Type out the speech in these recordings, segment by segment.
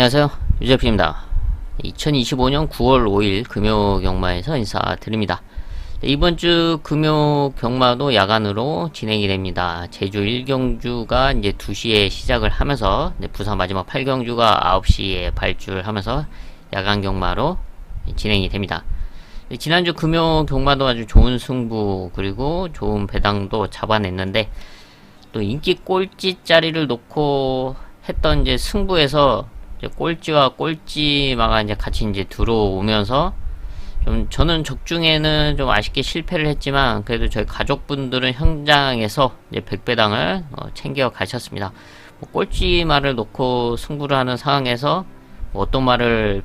안녕하세요, 유재P입니다. 2025년 9월 5일 금요 경마에서 인사드립니다. 이번 주 금요 경마도 야간으로 진행이 됩니다. 제주 1경주가 이제 2시에 시작을 하면서 부산 마지막 8경주가 9시에 발주하면서 야간 경마로 진행이 됩니다. 지난주 금요 경마도 아주 좋은 승부 그리고 좋은 배당도 잡아냈는데, 또 인기 꼴찌 자리를 놓고 했던 이제 승부에서 이제 꼴찌와 꼴찌마가 이제 같이 이제 들어오면서 좀 저는 적중에는 좀 아쉽게 실패를 했지만, 그래도 저희 가족분들은 현장에서 이제 백배당을 챙겨 가셨습니다. 꼴찌 말을 놓고 승부를 하는 상황에서 어떤 말을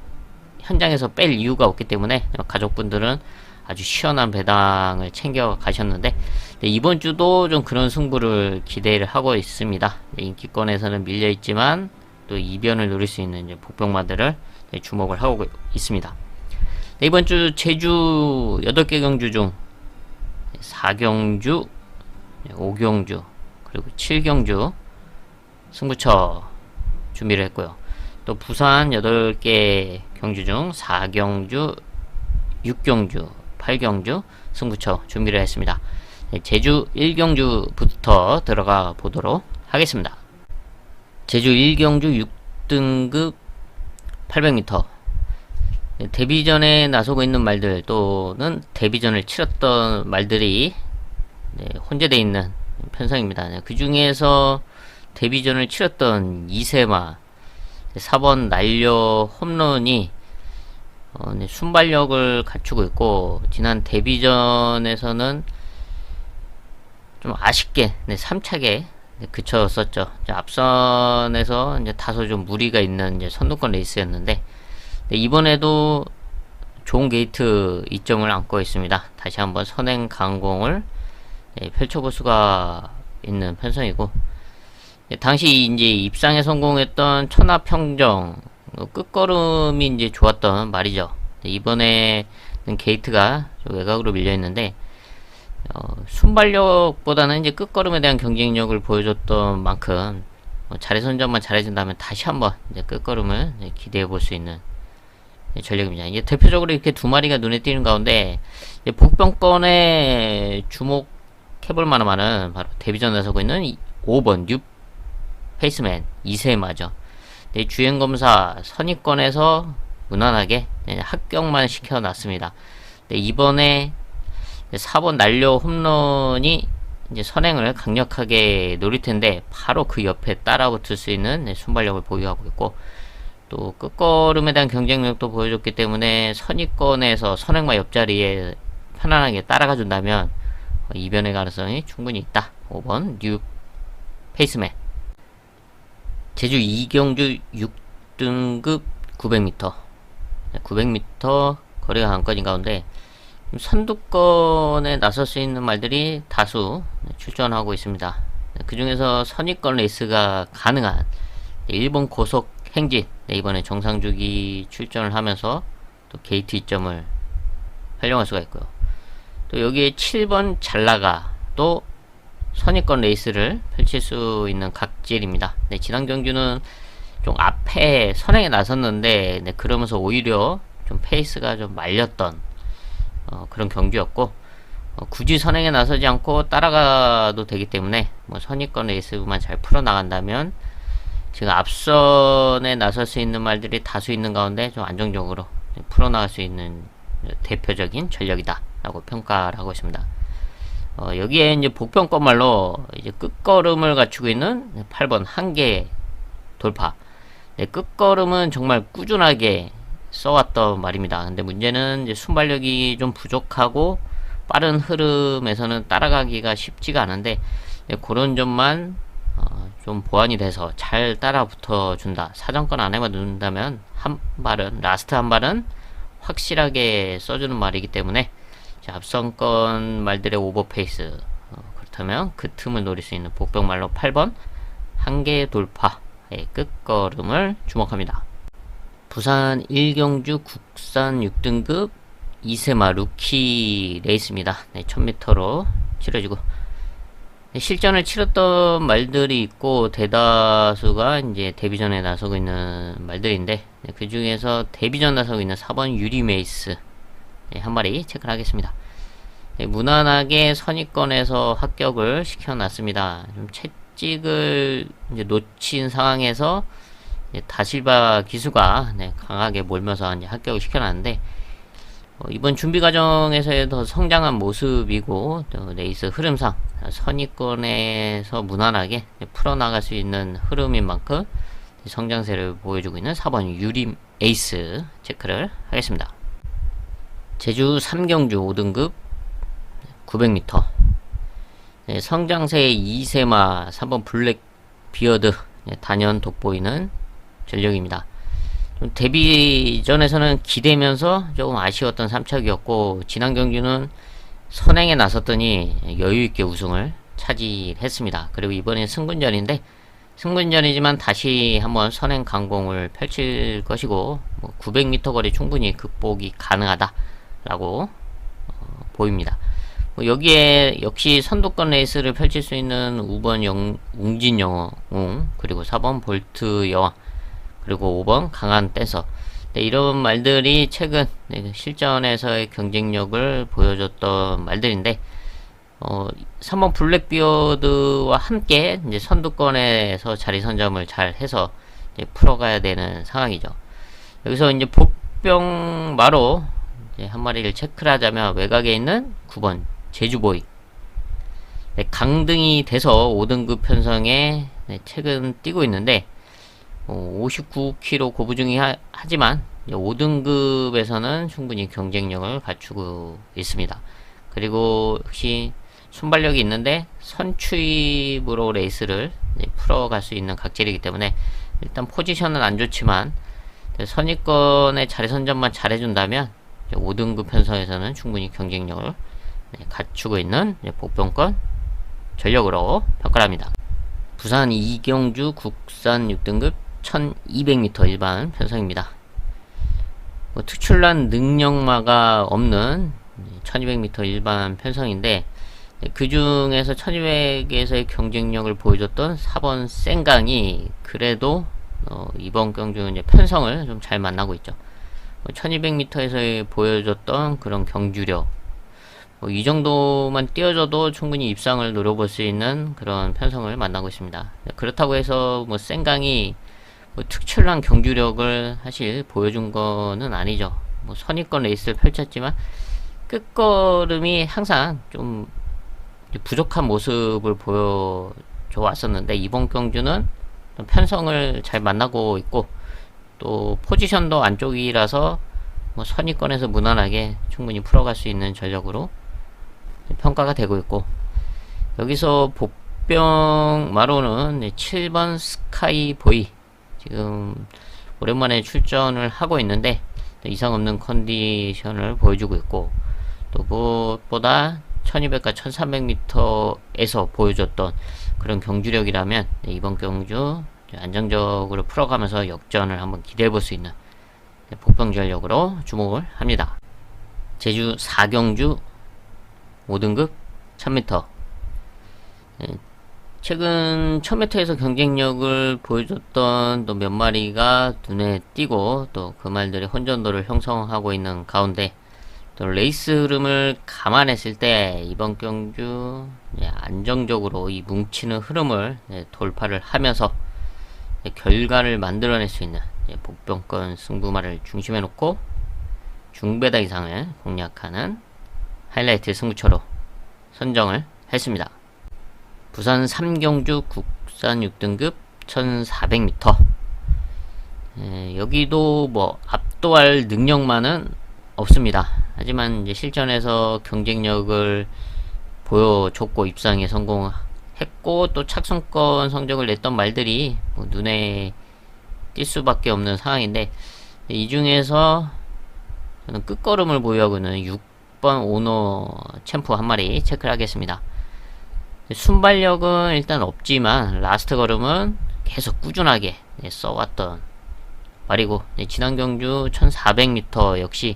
현장에서 뺄 이유가 없기 때문에 가족분들은 아주 시원한 배당을 챙겨 가셨는데, 이번 주도 좀 그런 승부를 기대를 하고 있습니다. 인기권에서는 밀려있지만 또 이변을 노릴 수 있는 이제 복병마들을 주목을 하고 있습니다. 이번 주 제주 8개 경주 중 4경주, 5경주, 그리고 7경주 승부처 준비를 했고요. 또 부산 8개 경주 중 4경주, 6경주, 8경주 승부처 준비를 했습니다. 제주 1경주부터 들어가 보도록 하겠습니다. 제주 1경주 6등급 800m 데뷔전에 나서고 있는 말들 또는 데뷔전을 치렀던 말들이 혼재되어 있는 편성입니다. 그 중에서 데뷔전을 치렀던 이세마 4번 날려 홈런이 순발력을 갖추고 있고, 지난 데뷔전에서는 좀 아쉽게 3차게 그쳤었죠. 앞선에서 이제 다소 좀 무리가 있는 이제 선두권 레이스였는데, 이번에도 좋은 게이트 이점을 안고 있습니다. 다시 한번 선행 강공을 펼쳐볼 수가 있는 편성이고, 당시 이제 입상에 성공했던 천하평정 끝걸음이 이제 좋았던 말이죠. 이번에는 게이트가 좀 외곽으로 밀려 있는데, 순발력보다는 이제 끝걸음에 대한 경쟁력을 보여줬던 만큼 자리 선점만 잘해준다면 다시 한번 이제 끝걸음을 기대해 볼 수 있는 전력입니다. 이게 대표적으로 이렇게 두 마리가 눈에 띄는 가운데, 복병권에 주목해볼 만한 말은 바로 데뷔전에 서고 있는 5번 뉴 페이스맨 이세마죠. 주행검사 선입권에서 무난하게 합격만 시켜놨습니다. 이번에 4번 날려 홈런이 이제 선행을 강력하게 노릴 텐데, 바로 그 옆에 따라붙을 수 있는 순발력을 보유하고 있고, 또 끝걸음에 대한 경쟁력도 보여줬기 때문에 선입권에서 선행마 옆자리에 편안하게 따라가 준다면 이변의 가능성이 충분히 있다. 5번 뉴 페이스맨. 제주 2경주 6등급 900m 900m 거리가 관건인 가운데 선두권에 나설 수 있는 말들이 다수 출전하고 있습니다. 그 중에서 선입권 레이스가 가능한 일본 고속 행진, 이번에 정상주기 출전을 하면서 또 게이트 이점을 활용할 수가 있고요. 또 여기에 7번 잘나가 또 선입권 레이스를 펼칠 수 있는 각질입니다. 지난 경주는 좀 앞에 선행에 나섰는데, 그러면서 오히려 좀 페이스가 좀 말렸던 그런 경주였고, 굳이 선행에 나서지 않고 따라가도 되기 때문에 선입권 레이스만 잘 풀어나간다면 지금 앞선에 나설 수 있는 말들이 다수 있는 가운데 좀 안정적으로 풀어나갈 수 있는 대표적인 전력이다 라고 평가를 하고 있습니다. 여기에 이제 복병권 말로 이제 끝걸음을 갖추고 있는 8번 한계 돌파. 끝걸음은 정말 꾸준하게 써왔던 말입니다. 근데 문제는 이제 순발력이 좀 부족하고 빠른 흐름에서는 따라가기가 쉽지가 않은데, 그런 점만 좀 보완이 돼서 잘 따라 붙어 준다. 사정권 안에만 넣는다면 한 발은, 라스트 한 발은 확실하게 써주는 말이기 때문에 앞선권 말들의 오버페이스, 그렇다면 그 틈을 노릴 수 있는 복병말로 8번 한계 돌파의 끝걸음을 주목합니다. 부산 1경주 국산 6등급 이세마 루키 레이스입니다. 1000m로 치러지고, 실전을 치렀던 말들이 있고 대다수가 이제 데뷔전에 나서고 있는 말들인데, 그 중에서 데뷔전 나서고 있는 4번 유리메이스 한 마리 체크를 하겠습니다. 무난하게 선입권에서 합격을 시켜놨습니다. 좀 채찍을 이제 놓친 상황에서 다실바 기수가 강하게 몰면서 이제 합격을 시켜놨는데, 이번 준비 과정에서의 더 성장한 모습이고, 또 레이스 흐름상 선입권에서 무난하게 풀어나갈 수 있는 흐름인 만큼 성장세를 보여주고 있는 4번 유림 에이스 체크를 하겠습니다. 제주 3경주 5등급 900m 성장세의 2세마 3번 블랙 비어드 단연 돋보이는 전력입니다. 좀 데뷔전에서는 기대면서 조금 아쉬웠던 3척이었고, 지난 경주는 선행에 나섰더니 여유있게 우승을 차지했습니다. 그리고 이번엔 승분전인데, 승분전이지만 다시 한번 선행 강공을 펼칠 것이고, 900m 거리 충분히 극복이 가능하다라고 보입니다. 여기에 역시 선두권 레이스를 펼칠 수 있는 5번 웅진 영웅, 그리고 4번 볼트 여왕, 그리고 5번 강한 댄서, 이런 말들이 최근 실전에서의 경쟁력을 보여줬던 말들인데, 3번 블랙비어드와 함께 이제 선두권에서 자리 선점을 잘 해서 이제 풀어가야 되는 상황이죠. 여기서 이제 복병마로 이제 한 마리를 체크를 하자면, 외곽에 있는 9번 제주보이, 강등이 돼서 5등급 편성에 최근 뛰고 있는데, 59km 고부중이 하지만 5등급에서는 충분히 경쟁력을 갖추고 있습니다. 그리고 역시 순발력이 있는데 선추입으로 레이스를 풀어갈 수 있는 각질이기 때문에, 일단 포지션은 안 좋지만 선입권의 자리 선점만 잘해준다면 5등급 편성에서는 충분히 경쟁력을 갖추고 있는 복병권 전력으로 평가를 합니다. 부산 2경주 국산 6등급 1200m 일반 편성입니다. 특출난 능력마가 없는 1200m 일반 편성인데, 그 중에서 1200에서의 경쟁력을 보여줬던 4번 생강이 그래도 이번 경주 이제 편성을 좀 잘 만나고 있죠. 1200m에서 보여줬던 그런 경주력, 이 정도만 띄워줘도 충분히 입상을 노려볼 수 있는 그런 편성을 만나고 있습니다. 그렇다고 해서 생강이 특출난 경주력을 사실 보여준 거는 아니죠. 선입권 레이스를 펼쳤지만 끝걸음이 항상 좀 부족한 모습을 보여줘 왔었는데, 이번 경주는 편성을 잘 만나고 있고, 또 포지션도 안쪽이라서 선입권에서 무난하게 충분히 풀어갈 수 있는 전력으로 평가가 되고 있고, 여기서 복병마로는 7번 스카이보이 지금 오랜만에 출전을 하고 있는데 이상 없는 컨디션을 보여주고 있고, 또 무엇보다 1200과 1300m에서 보여줬던 그런 경주력이라면 이번 경주 안정적으로 풀어가면서 역전을 한번 기대해 볼 수 있는 복병 전력으로 주목을 합니다. 제주 4경주 5등급 1000m 최근 1000m에서 경쟁력을 보여줬던 또 몇 마리가 눈에 띄고, 또 그 말들이 혼전도를 형성하고 있는 가운데, 또 레이스 흐름을 감안했을 때 이번 경주 안정적으로 이 뭉치는 흐름을 돌파를 하면서 결과를 만들어낼 수 있는 복병권 승부마를 중심에 놓고 중배당 이상을 공략하는 하이라이트 승부처로 선정을 했습니다. 부산 3경주 국산 6등급 1400m 여기도 압도할 능력만은 없습니다. 하지만 이제 실전에서 경쟁력을 보여줬고 입상에 성공했고, 또 착순권 성적을 냈던 말들이 눈에 띌 수밖에 없는 상황인데, 이 중에서 저는 끝걸음을 보유하고 있는 6번 오너 챔프 한 마리 체크를 하겠습니다. 순발력은 일단 없지만 라스트 걸음은 계속 꾸준하게 써왔던 말이고, 지난 경주 1400m 역시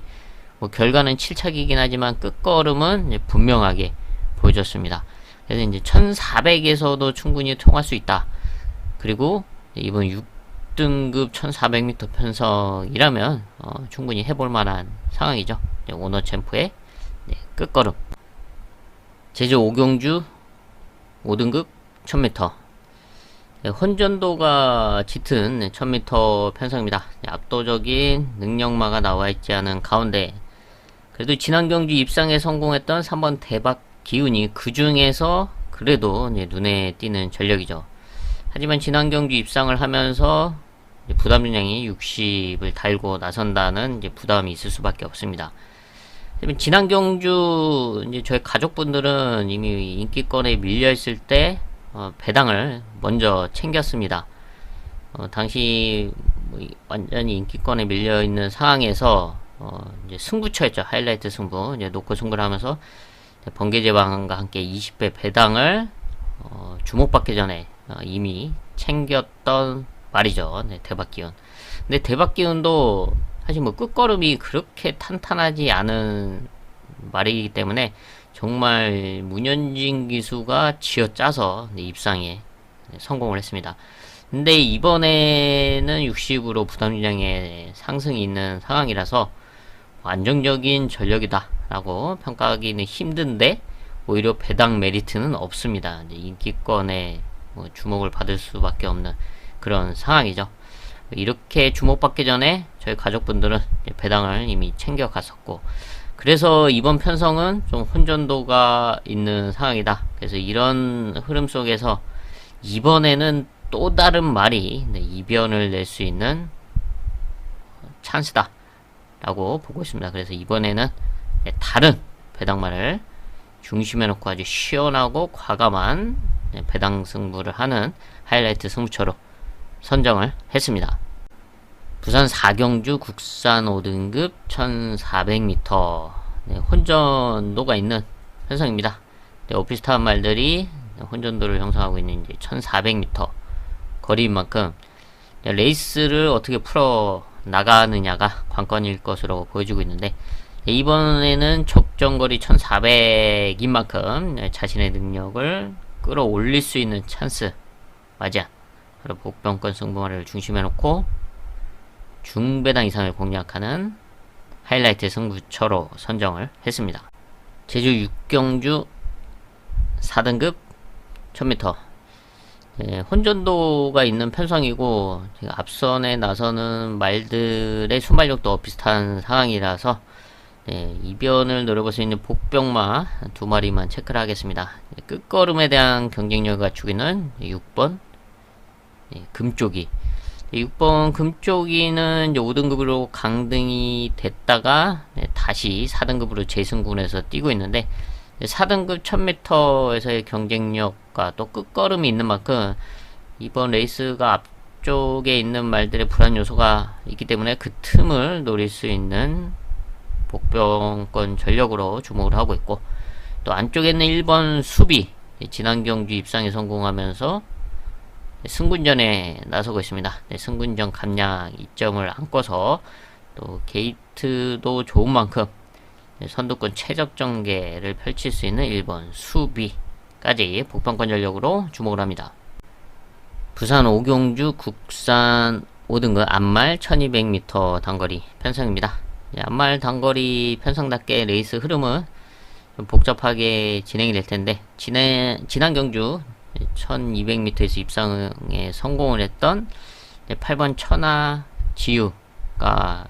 결과는 7착이긴 하지만 끝걸음은 분명하게 보여줬습니다. 그래서 이제 1400에서도 충분히 통할 수 있다. 그리고 이번 6등급 1400m 편성이라면 충분히 해볼 만한 상황이죠. 오너 챔프의 끝걸음. 제주 오경주 5등급 1000m. 혼전도가 짙은 1000m 편성입니다. 압도적인 능력마가 나와 있지 않은 가운데 그래도 지난 경주 입상에 성공했던 3번 대박 기운이 그 중에서 그래도 눈에 띄는 전력이죠. 하지만 지난 경주 입상을 하면서 부담 중량이 60을 달고 나선다는 이제 부담이 있을 수밖에 없습니다. 지난 경주 이제 저희 가족분들은 이미 인기권에 밀려 있을 때 배당을 먼저 챙겼습니다. 당시 완전히 인기권에 밀려 있는 상황에서 이제 승부처였죠. 하이라이트 승부. 이제 놓고 승부를 하면서 번개제방과 함께 20배 배당을 주목받기 전에 이미 챙겼던 말이죠. 대박기운. 근데 대박기운도 사실 뭐 끝걸음이 그렇게 탄탄하지 않은 말이기 때문에 정말 문현진 기수가 쥐어짜서 입상에 성공을 했습니다. 근데 이번에는 60으로 부담유량의 상승이 있는 상황이라서 안정적인 전력이다 라고 평가하기는 힘든데 오히려 배당 메리트는 없습니다. 인기권에 주목을 받을 수밖에 없는 그런 상황이죠. 이렇게 주목받기 전에 저희 가족분들은 배당을 이미 챙겨 갔었고, 그래서 이번 편성은 좀 혼전도가 있는 상황이다. 그래서 이런 흐름 속에서 이번에는 또 다른 말이 이변을 낼 수 있는 찬스다 라고 보고 있습니다. 그래서 이번에는 다른 배당말을 중심에 놓고 아주 시원하고 과감한 배당 승부를 하는 하이라이트 승부처로 선정을 했습니다. 부산 4경주 국산 5등급 1400m 혼전도가 있는 편성입니다. 오피스타한 말들이 혼전도를 형성하고 있는 이제 1400m 거리인 만큼 레이스를 어떻게 풀어 나가느냐가 관건일 것으로 보여지고 있는데, 이번에는 적정거리 1400인 만큼 자신의 능력을 끌어올릴 수 있는 찬스 맞아. 바로 복병권 승부를 중심에 놓고 중배당 이상을 공략하는 하이라이트 승부처로 선정을 했습니다. 제주 6경주 4등급 1000m 혼전도가 있는 편성이고 앞선에 나서는 말들의 순발력도 비슷한 상황이라서 이변을 노려볼 수 있는 복병마 2마리만 체크를 하겠습니다. 끝걸음에 대한 경쟁력을 갖추고 있는 6번 금쪽이. 6번 금쪽이는 이제 5등급으로 강등이 됐다가 다시 4등급으로 재승군해서 뛰고 있는데, 4등급 1000m에서의 경쟁력과 또 끝걸음이 있는 만큼 이번 레이스가 앞쪽에 있는 말들의 불안 요소가 있기 때문에 그 틈을 노릴 수 있는 복병권 전력으로 주목을 하고 있고, 또 안쪽에 있는 1번 수비 지난 경주 입상에 성공하면서 승군전에 나서고 있습니다. 승군전 감량 2점을 안고서 또 게이트도 좋은 만큼 선두권 최적 전개를 펼칠 수 있는 1번 수비까지 복병권 전력으로 주목을 합니다. 부산 오경주 국산 5등급 안말 1200m 단거리 편성입니다. 안말 단거리 편성답게 레이스 흐름은 좀 복잡하게 진행이 될 텐데, 지난 경주 1200m에서 입상에 성공을 했던 8번 천하 지유가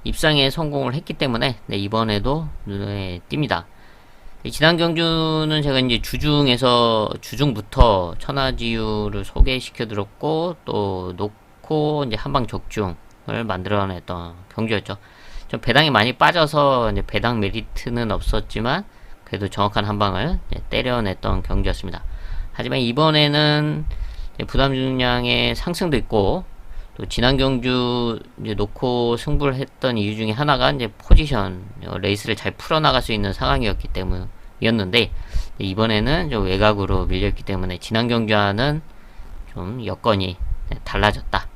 입상에 성공을 했기 때문에 이번에도 눈에 띕니다. 지난 경주는 제가 이제 주중부터 천하지유를 소개시켜 드렸고 또 놓고 이제 한방 적중을 만들어냈던 경주였죠. 좀 배당이 많이 빠져서 이제 배당 메리트는 없었지만 그래도 정확한 한방을 때려냈던 경주였습니다. 하지만 이번에는 부담 중량의 상승도 있고, 또 지난 경주 이제 놓고 승부를 했던 이유 중에 하나가 이제 포지션 레이스를 잘 풀어나갈 수 있는 상황이었기 때문이었는데, 이번에는 좀 외곽으로 밀렸기 때문에 지난 경주와는 좀 여건이 달라졌다.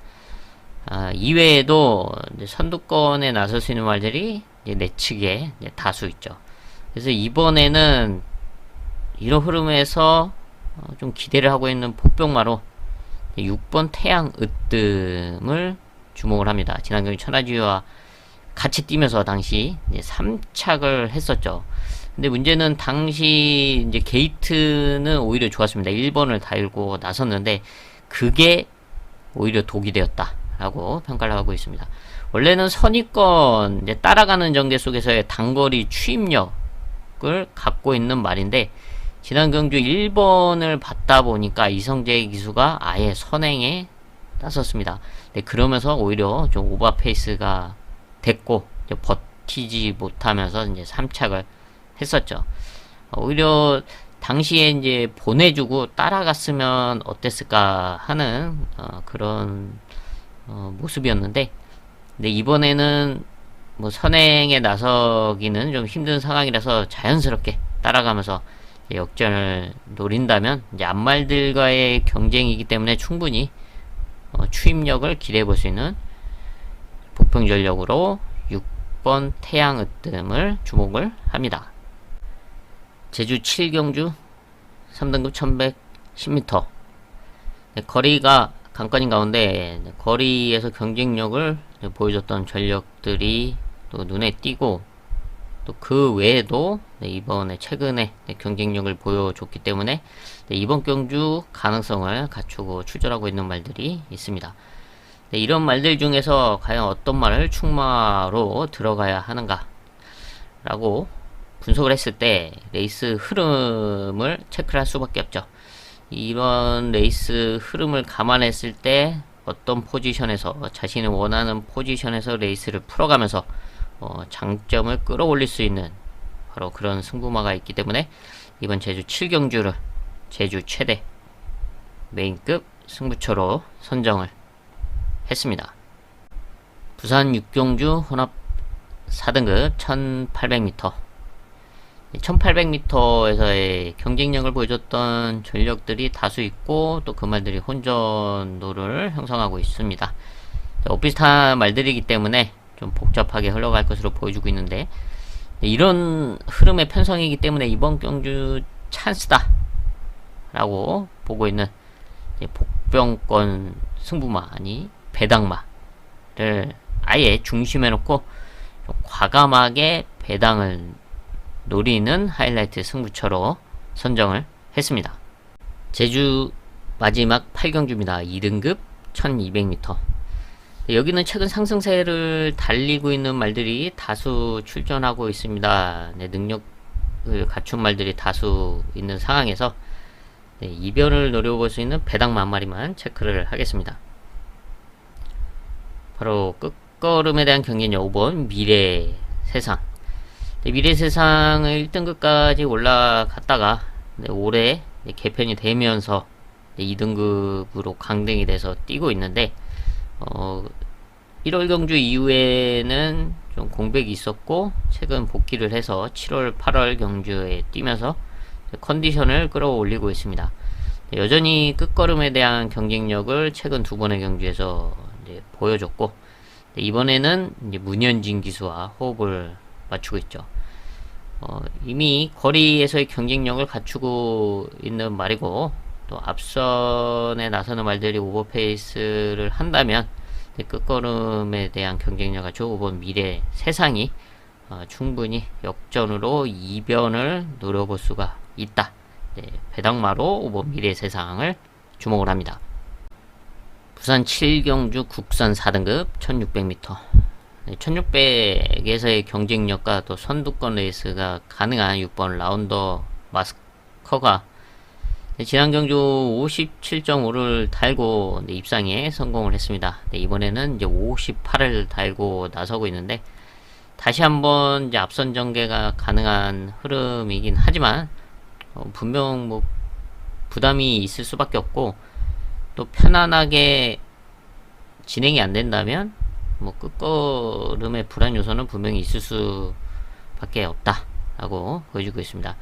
이외에도 선두권에 나설 수 있는 말들이 내측에 다수 있죠. 그래서 이번에는 이런 흐름에서 좀 기대를 하고 있는 폭병마로 6번 태양 으뜸을 주목을 합니다. 지난 경기 천하지와 같이 뛰면서 당시 이제 3착을 했었죠. 근데 문제는 당시 이제 게이트는 오히려 좋았습니다. 1번을 달고 나섰는데 그게 오히려 독이 되었다라고 평가를 하고 있습니다. 원래는 선입권 이제 따라가는 전개 속에서의 단거리 추임력을 갖고 있는 말인데 지난 경주 1번을 받다 보니까 이성재 기수가 아예 선행에 나섰습니다. 네, 그러면서 오히려 좀 오버 페이스가 됐고 이제 버티지 못하면서 이제 3착을 했었죠. 오히려 당시에 이제 보내주고 따라갔으면 어땠을까 하는 그런 모습이었는데, 근데 이번에는 뭐 선행에 나서기는 좀 힘든 상황이라서 자연스럽게 따라가면서 역전을 노린다면 이제 앞말들과의 경쟁이기 때문에 충분히 추임력을 기대해 볼 수 있는 복병전력으로 6번 태양 으뜸을 주목을 합니다. 제주 7경주 3등급 1110m. 거리가 관건인 가운데 거리에서 경쟁력을 보여줬던 전력들이 또 눈에 띄고 또 그 외에도 이번에 최근에 경쟁력을 보여줬기 때문에 이번 경주 가능성을 갖추고 출전하고 있는 말들이 있습니다. 이런 말들 중에서 과연 어떤 말을 충마로 들어가야 하는가 라고 분석을 했을 때 레이스 흐름을 체크를 할 수밖에 없죠. 이런 레이스 흐름을 감안했을 때 어떤 포지션에서 자신이 원하는 포지션에서 레이스를 풀어가면서 장점을 끌어올릴 수 있는 바로 그런 승부마가 있기 때문에 이번 제주 7경주를 제주 최대 메인급 승부처로 선정을 했습니다. 부산 6경주 혼합 4등급 1800m. 1800m에서의 경쟁력을 보여줬던 전력들이 다수 있고 또 그 말들이 혼전도를 형성하고 있습니다. 비슷한 말들이기 때문에 좀 복잡하게 흘러갈 것으로 보여주고 있는데 이런 흐름의 편성이기 때문에 이번 경주 찬스다 라고 보고 있는 복병권 승부마 아니 배당마를 아예 중심에 놓고 좀 과감하게 배당을 노리는 하이라이트 승부처로 선정을 했습니다. 제주 마지막 8경주입니다. 2등급 1200m. 여기는 최근 상승세를 달리고 있는 말들이 다수 출전하고 있습니다. 능력을 갖춘 말들이 다수 있는 상황에서 이변을 노려볼 수 있는 배당마 한 마리만 체크를 하겠습니다. 바로 끝걸음에 대한 경쟁력 5번 미래 세상. 미래 세상을 1등급까지 올라갔다가 올해 개편이 되면서 2등급으로 강등이 돼서 뛰고 있는데 1월 경주 이후에는 좀 공백이 있었고 최근 복귀를 해서 7월 8월 경주에 뛰면서 컨디션을 끌어올리고 있습니다. 여전히 끝걸음에 대한 경쟁력을 최근 두 번의 경주에서 보여줬고 이번에는 이제 문현진 기수와 호흡을 맞추고 있죠. 이미 거리에서의 경쟁력을 갖추고 있는 말이고 또 앞선에 나서는 말들이 오버페이스를 한다면 끝걸음에 대한 경쟁력 갖추고 5번 미래 세상이 충분히 역전으로 이변을 노려볼 수가 있다. 배당마로 5번 미래 세상을 주목을 합니다. 부산 7경주 국산 4등급 1600m. 1600에서의 경쟁력과 또 선두권 레이스가 가능한 6번 라운더 마스커가 지난 경주 57.5를 달고 입상에 성공을 했습니다. 이번에는 이제 58을 달고 나서고 있는데 다시 한번 이제 앞선 전개가 가능한 흐름이긴 하지만 분명 뭐 부담이 있을 수밖에 없고 또 편안하게 진행이 안 된다면 뭐 끝걸음의 불안 요소는 분명히 있을 수밖에 없다라고 보여주고 있습니다.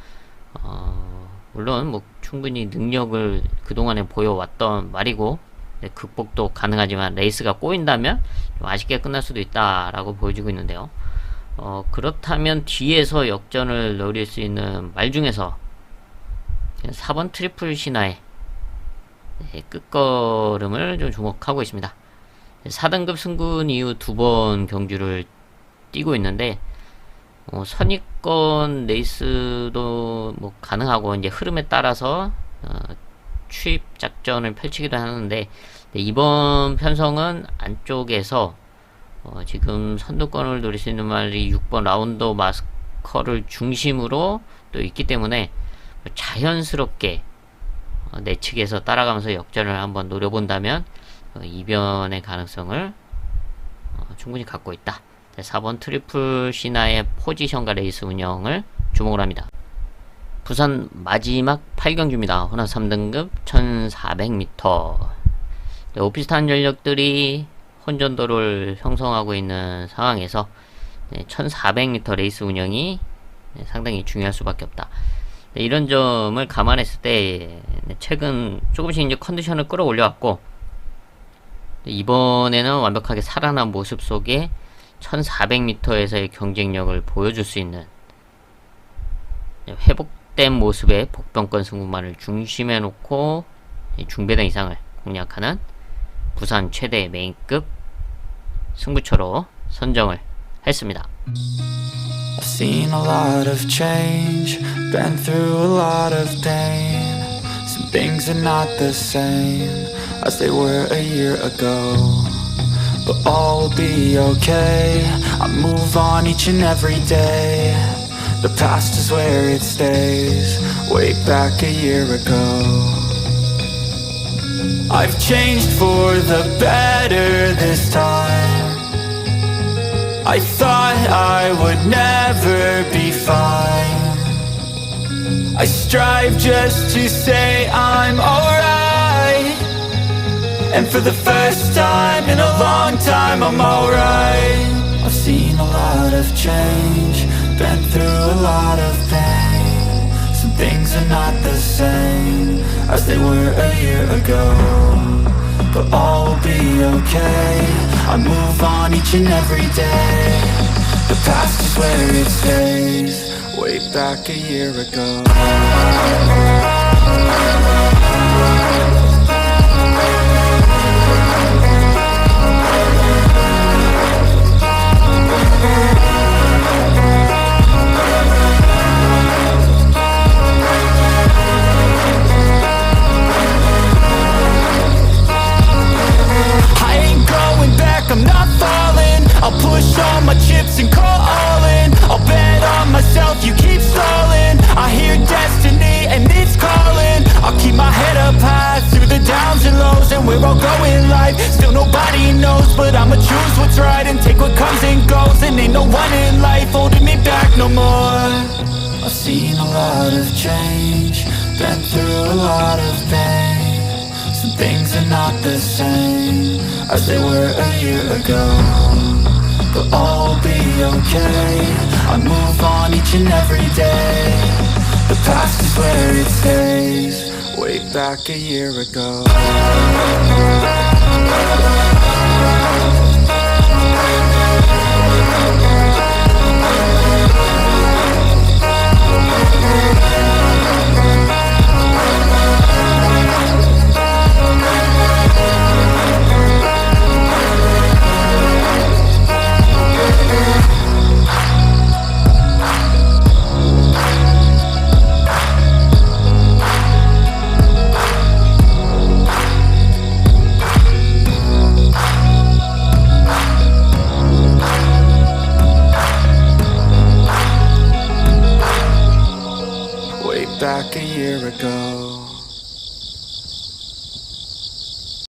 물론 뭐 충분히 능력을 그동안에 보여왔던 말이고 극복도 가능하지만 레이스가 꼬인다면 좀 아쉽게 끝날 수도 있다라고 보여주고 있는데요. 그렇다면 뒤에서 역전을 노릴 수 있는 말 중에서 4번 트리플 신화의 끝걸음을 좀 주목하고 있습니다. 4등급 승군 이후 2번 경주를 뛰고 있는데 선입권 레이스도 뭐 가능하고 이제 흐름에 따라서 추입 작전을 펼치기도 하는데 이번 편성은 안쪽에서 지금 선두권을 노릴 수 있는 말이 6번 라운더 마스커를 중심으로 또 있기 때문에 자연스럽게 내측에서 따라가면서 역전을 한번 노려본다면 이변의 가능성을 충분히 갖고 있다. 4번 트리플 신화의 포지션과 레이스 운영을 주목을 합니다. 부산 마지막 8경주입니다. 호나 3등급 1400m. 오피스탄 전력들이 혼전도를 형성하고 있는 상황에서 1400m 레이스 운영이 상당히 중요할 수밖에 없다. 이런 점을 감안했을 때 최근 조금씩 이제 컨디션을 끌어올려왔고 이번에는 완벽하게 살아난 모습 속에 1400m에서의 경쟁력을 보여줄 수 있는 회복된 모습의 복병권 승부만을 중심에 놓고 중배당 이상을 공략하는 부산 최대 메인급 승부처로 선정을 했습니다. I've seen a lot of change, been through a lot of pain. Some things are not the same as they were a year ago, but all will be okay. I move on each and every day. The past is where it stays, way back a year ago. I've changed for the better this time. I thought I would never be fine. I strive just to say I'm alright, and for the first time in a long time I'm alright. I've seen a lot of change, been through a lot of pain. Some things are not the same as they were a year ago, but all will be okay. I move on each and every day. The past is where it stays, way back a year ago. I'm not falling, I'll push all my chips and call all in. I'll bet on myself, you keep stalling. I hear destiny and it's calling. I'll keep my head up high through the downs and lows, and where I'll go in life, still nobody knows. But I'ma choose what's right and take what comes and goes. And ain't no one in life holding me back no more. I've seen a lot of change, been through a lot of pain. Some things are not the same as they were a year ago, but all will be okay. I move on each and every day. The past is where it stays, way back a year ago. Back a year ago.